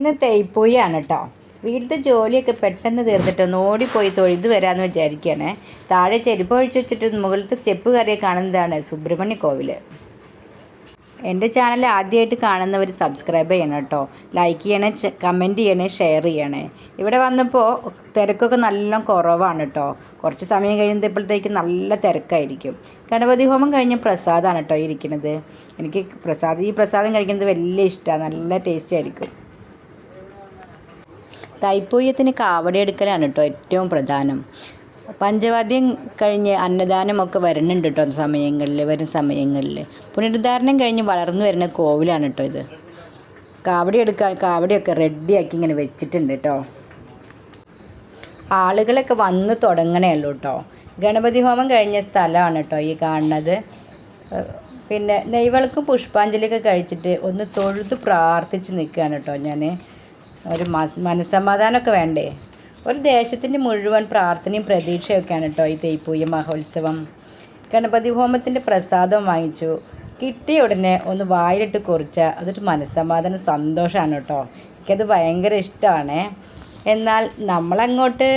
ഇന്ന് തേയ്പ്പൊയ്യാണ് കേട്ടോ. വീട്ടിലത്തെ ജോലിയൊക്കെ പെട്ടെന്ന് തീർത്തിട്ടൊന്ന് ഓടിപ്പോയി തൊഴുത് വരാമെന്ന് വിചാരിക്കുകയാണ്. താഴെ ചെരുപ്പ് ഒഴിച്ച് വെച്ചിട്ട് മുകളിലത്തെ സ്റ്റെപ്പ് കയറിയ കാണുന്നതാണ് സുബ്രഹ്മണ്യ കോവിൽ. എൻ്റെ ചാനൽ ആദ്യമായിട്ട് കാണുന്നവർ സബ്സ്ക്രൈബ് ചെയ്യണം കേട്ടോ. ലൈക്ക് ചെയ്യണേ, കമൻറ്റ് ചെയ്യണേ, ഷെയർ ചെയ്യണേ. ഇവിടെ വന്നപ്പോൾ തിരക്കൊക്കെ നല്ല കുറവാണ് കേട്ടോ. കുറച്ച് സമയം കഴിയുമ്പോഴത്തേക്കും നല്ല തിരക്കായിരിക്കും. ഗണപതി ഹോമം കഴിഞ്ഞ പ്രസാദമാണ് കേട്ടോ ഇരിക്കുന്നത്. എനിക്ക് ഈ പ്രസാദം കഴിക്കുന്നത് വലിയ ഇഷ്ടമാണ്, നല്ല ടേസ്റ്റ് ആയിരിക്കും. തൈപ്പൂയത്തിന് കാവടിയെടുക്കലാണ് കേട്ടോ ഏറ്റവും പ്രധാനം. പഞ്ചവാദ്യം കഴിഞ്ഞ് അന്നദാനമൊക്കെ വരുന്നുണ്ട് കേട്ടോ വരും സമയങ്ങളിൽ. പുനരുദ്ധാരണം കഴിഞ്ഞ് വളർന്നു വരുന്ന കോവിലാണ് കേട്ടോ ഇത്. കാവടിയൊക്കെ റെഡിയാക്കി ഇങ്ങനെ വെച്ചിട്ടുണ്ട് കേട്ടോ. ആളുകളൊക്കെ വന്ന് തുടങ്ങണേ ഉള്ളൂ കേട്ടോ. ഗണപതി ഹോമം കഴിഞ്ഞ സ്ഥലമാണ് കേട്ടോ ഈ കാണുന്നത്. പിന്നെ നെയ്വിളക്കും പുഷ്പാഞ്ജലിയൊക്കെ കഴിച്ചിട്ട് ഒന്ന് തൊഴുത് പ്രാർത്ഥിച്ച് നിൽക്കുകയാണ് കേട്ടോ ഞാൻ. ഒരു മനസ്സമാധാനമൊക്കെ വേണ്ടേ. ഒരു ദേശത്തിൻ്റെ മുഴുവൻ പ്രാർത്ഥനയും പ്രതീക്ഷയൊക്കെയാണ് കേട്ടോ ഈ തേയ്പ്പൂയ മഹോത്സവം. ഗണപതി ഹോമത്തിൻ്റെ പ്രസാദം വാങ്ങിച്ചു. കിട്ടിയ ഉടനെ ഒന്ന് വായിലിട്ട് കുറിച്ചാൽ അതൊരു മനസ്സമാധാനം, സന്തോഷമാണ് കേട്ടോ. എനിക്കത് ഭയങ്കര ഇഷ്ടമാണ്. എന്നാൽ നമ്മളങ്ങോട്ട്